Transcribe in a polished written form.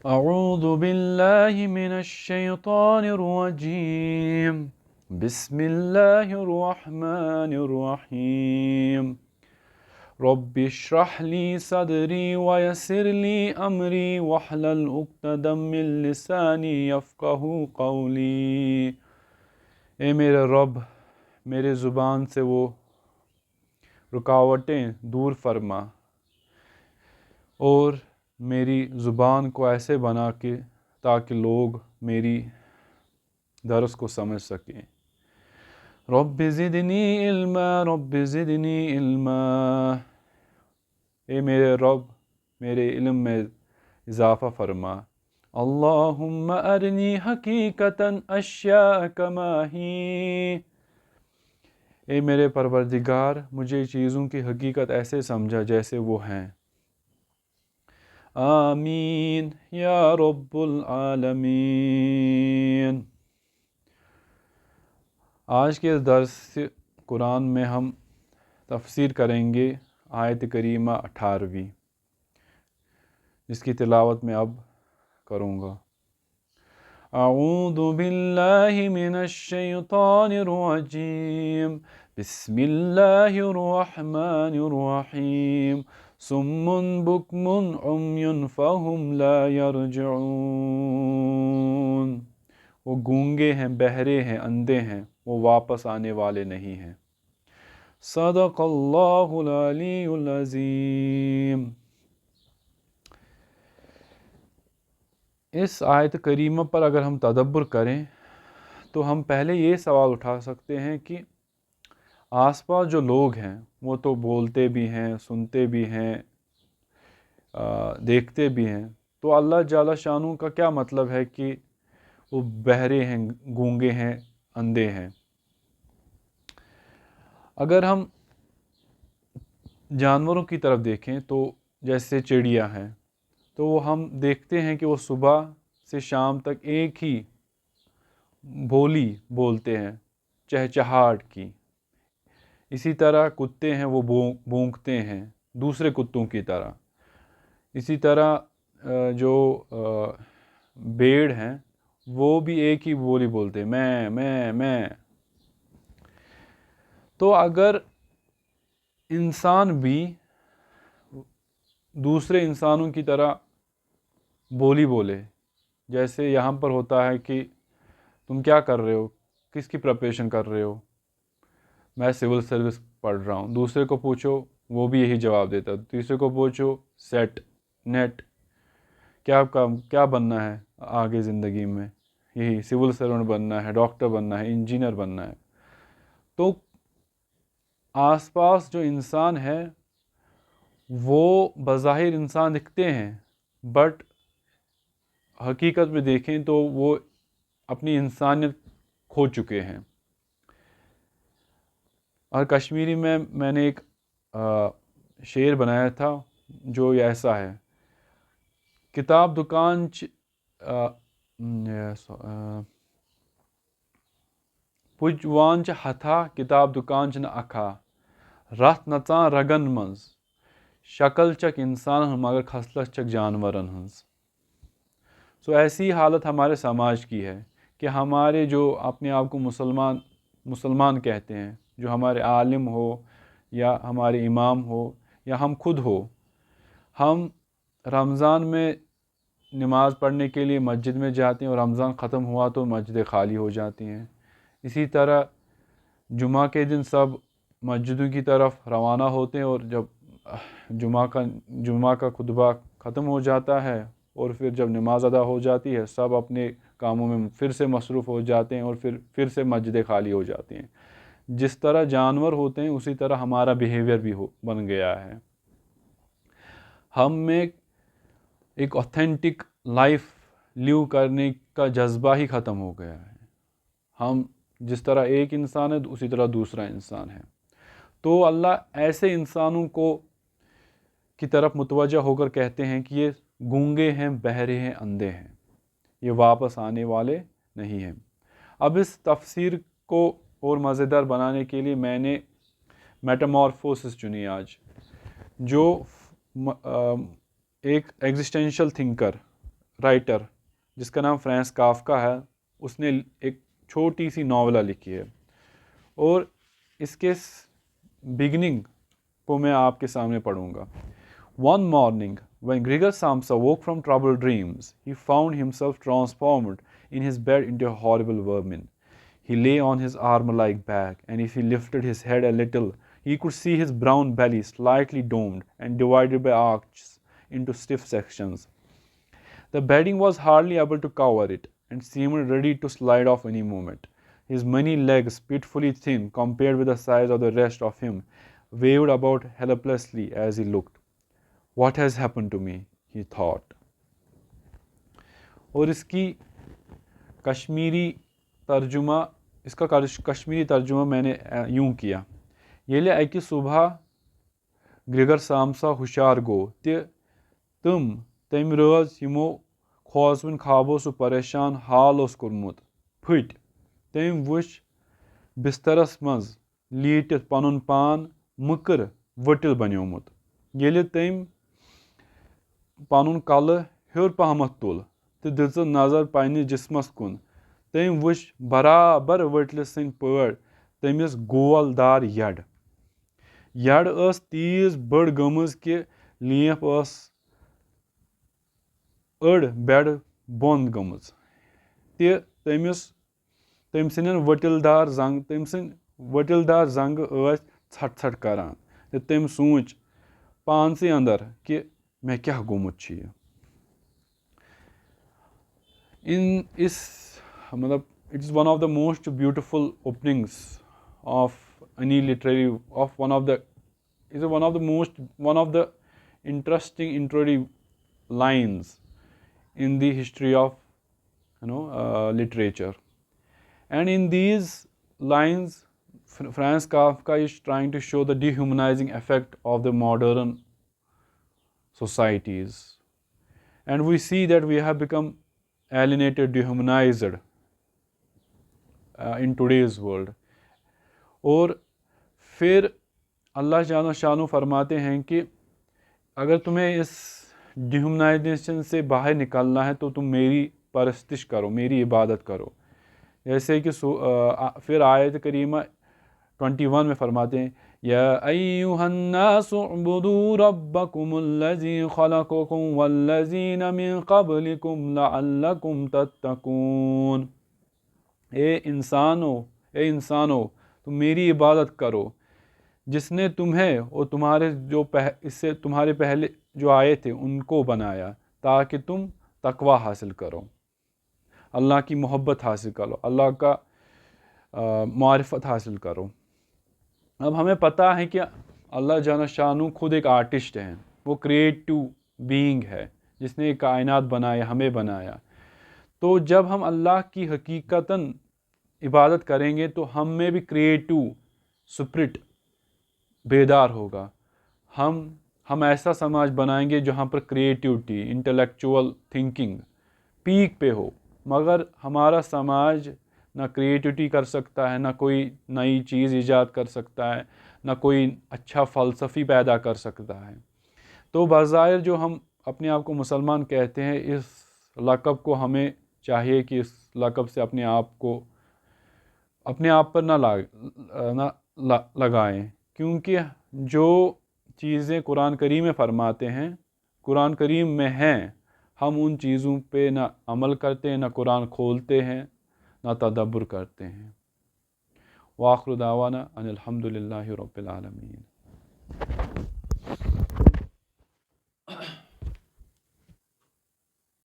اعوذ باللہ من الشیطان الرجیم بسم اللہ الرحمن الرحیم رب اشرح لی صدری ویسر لی امری واحلل عقدۃ من لسانی یفقہوا قولی۔ اے میرے رب، میرے زبان سے وہ رکاوٹیں دور فرما اور میری زبان کو ایسے بنا کہ تاکہ لوگ میری درس کو سمجھ سکیں۔ رب زدنی علما، رب زدنی علما۔ اے میرے رب، میرے علم میں اضافہ فرما۔ اللہم ارنی حقیقتا اشیاء کما ہی۔ اے میرے پروردگار، مجھے چیزوں کی حقیقت ایسے سمجھا جیسے وہ ہیں۔ آمین یا رب العالمین۔ آج کے درس قرآن میں ہم تفسیر کریں گے آیت کریمہ 18ویں، جس کی تلاوت میں اب کروں گا۔ اعوذ باللہ من الشیطان الرجیم بسم اللہ الرحمن الرحیم صم بکم عمی فہم لا یرجعون۔ وہ گونگے ہیں، بہرے ہیں، اندھے ہیں، وہ واپس آنے والے نہیں ہیں۔ صدق اللہ العلی العظیم۔ اس آیت کریمہ پر اگر ہم تدبر کریں تو ہم پہلے یہ سوال اٹھا سکتے ہیں کہ آس پاس جو لوگ ہیں وہ تو بولتے بھی ہیں، سنتے بھی ہیں، دیکھتے بھی ہیں، تو اللہ جل شانہ کا کیا مطلب ہے کہ وہ بہرے ہیں، گونگے ہیں، اندھے ہیں؟ اگر ہم جانوروں کی طرف دیکھیں تو جیسے چڑیا ہیں، تو وہ ہم دیکھتے ہیں کہ وہ صبح سے شام تک ایک ہی بولی بولتے ہیں، چہچہاٹ کی۔ اسی طرح کتے ہیں، وہ بھونکتے ہیں دوسرے کتوں کی طرح۔ اسی طرح جو بھیڑ ہیں وہ بھی ایک ہی بولی بولتے ہیں، میں۔ تو اگر انسان بھی دوسرے انسانوں کی طرح بولی بولے، جیسے یہاں پر ہوتا ہے کہ تم کیا کر رہے ہو، کس کی پریپریشن کر رہے ہو؟ میں سول سروس پڑھ رہا ہوں۔ دوسرے کو پوچھو، وہ بھی یہی جواب دیتا ہے۔ تیسرے کو پوچھو، سیٹ، نیٹ، کیا بننا ہے آگے زندگی میں؟ یہی سول سرونٹ بننا ہے، ڈاکٹر بننا ہے، انجینئر بننا ہے۔ تو آس پاس جو انسان ہے وہ بظاہر انسان دکھتے ہیں، بٹ حقیقت میں دیکھیں تو وہ اپنی انسانیت کھو چکے ہیں۔ اور کشمیری میں نے ایک شعر بنایا تھا جو ایسا ہے: کتاب دکان پُجوان چھ ہتھا، کتاب دکان چھ نہ اکھا، رتھ نژان رگن منز، شکل چک انسان ہن مگر خصلت چک جانورن ہنز۔ ایسی حالت ہمارے سماج کی ہے کہ ہمارے جو اپنے آپ کو مسلمان کہتے ہیں، جو ہمارے عالم ہو یا ہمارے امام ہو یا ہم خود ہو، ہم رمضان میں نماز پڑھنے کے لیے مسجد میں جاتے ہیں اور رمضان ختم ہوا تو مسجدیں خالی ہو جاتی ہیں۔ اسی طرح جمعہ کے دن سب مسجدوں کی طرف روانہ ہوتے ہیں، اور جب جمعہ کا خطبہ ختم ہو جاتا ہے اور پھر جب نماز ادا ہو جاتی ہے، سب اپنے کاموں میں پھر سے مصروف ہو جاتے ہیں اور پھر سے مسجدیں خالی ہو جاتی ہیں۔ جس طرح جانور ہوتے ہیں اسی طرح ہمارا بیہیویئر بھی بن گیا ہے۔ ہم میں ایک اوتھینٹک لائف لیو کرنے کا جذبہ ہی ختم ہو گیا ہے۔ ہم جس طرح ایک انسان ہے اسی طرح دوسرا انسان ہے۔ تو اللہ ایسے انسانوں کی طرف متوجہ ہو کر کہتے ہیں کہ یہ گونگے ہیں، بہرے ہیں، اندھے ہیں، یہ واپس آنے والے نہیں ہیں۔ اب اس تفسیر کو اور مزیدار بنانے کے لیے میں نے میٹامورفوسس چنی آج، جو ایک ایگزسٹینشل تھنکر رائٹر جس کا نام فرانس کافکا ہے، اس نے ایک چھوٹی سی ناولہ لکھی ہے، اور اس کے بگننگ کو میں آپ کے سامنے پڑھوں گا۔ One morning, when Gregor Samsa woke from troubled dreams, he found himself transformed in his bed into a horrible vermin. He lay on his armor-like back, and if he lifted his head a little, he could see his brown belly slightly domed and divided by arcs into stiff sections. The bedding was hardly able to cover it, and seemed ready to slide off any moment. His many legs, pitifully thin compared with the size of the rest of him, waved about helplessly as he looked. What has happened to me? He thought. اور اس کا کشمیری ترجمہ میں نے یوں کیا: ییٚلہِ اکہِ صبح گریگر سامسا ہوشیار گوٚو تہٕ تٔمۍ رٲژ یِمو کھوژوٕنۍ خوابو سُہ پریشان حال اوس کوٚرمُت پھٔٹۍ، تٔمۍ وُچھ بسترس منٛز لیٖٹِتھ پنُن پان مٔکٕر ؤٹِل بنیومُت۔ ییٚلہِ تٔمۍ پنُن کلہٕ ہیوٚر پہمتھ تُل تہٕ دِژٕ نظر پننِس جسمس کُن، تٔمۍ وُچھ برابر ؤٹلہِ سٕنٛدۍ پٲٹھۍ تٔمِس گول دار یڈ ٲس تیٖژ بٔڑ گٔمٕژ کہِ لیٖف ٲس أڑ بیڈ بۄن گٔمٕژ تہٕ تٔمۍ سٕنٛدۍ ؤٹِل دار زنٛگہٕ ٲسۍ ژھٹ ژھٹ کران تہٕ تٔمۍ سوٗنٛچ پانسٕے انٛدر کہِ مےٚ کیٛاہ گوٚمُت چھُ یہِ۔ It is one of the most beautiful openings of any literary one of the interesting introductory lines in the history of literature. And in these lines, Franz Kafka is trying to show the dehumanizing effect of the modern societies, and we see that we have become alienated, dehumanized in today's world. اور پھر اللہ جل شانہ فرماتے ہیں کہ اگر تمہیں اس ڈیہیومنائزیشن سے باہر نکلنا ہے تو تم میری پرستش کرو، میری عبادت کرو، جیسے کہ پھر آیت کریمہ 21 میں فرماتے ہیں یا ایھا الناس اعبدوا ربکم الذی خلقکم والذین من قبلکم لعلکم تتقون۔ اے انسانو تم میری عبادت کرو جس نے تمہیں اور تمہارے پہلے جو آئے تھے ان کو بنایا تاکہ تم تقوی حاصل کرو، اللہ کی محبت حاصل کرو، اللہ کا معرفت حاصل کرو۔ اب ہمیں پتہ ہے کہ اللہ جل شانہ خود ایک آرٹسٹ ہیں، وہ کریٹو بینگ ہے جس نے کائنات بنایا، ہمیں بنایا۔ تو جب ہم اللہ کی حقیقتاً عبادت کریں گے تو ہم میں بھی کریٹو سپرٹ بیدار ہوگا، ہم ایسا سماج بنائیں گے جہاں پر کریٹیوٹی، انٹلیکچوئل تھنکنگ پیک پہ ہو۔ مگر ہمارا سماج نہ کریٹیوٹی کر سکتا ہے، نہ کوئی نئی چیز ایجاد کر سکتا ہے، نہ کوئی اچھا فلسفی پیدا کر سکتا ہے۔ تو بظاہر جو ہم اپنے آپ کو مسلمان کہتے ہیں، اس لقب کو ہمیں چاہیے کہ اس لقب سے اپنے آپ پر نہ لگائیں، کیونکہ جو چیزیں قرآن کریم میں فرماتے ہیں، قرآن کریم میں ہیں، ہم ان چیزوں پہ نہ عمل کرتے ہیں، نہ قرآن کھولتے ہیں، نہ تدبر کرتے ہیں۔ وآخر دعوانا ان الحمد للہ رب العالمین۔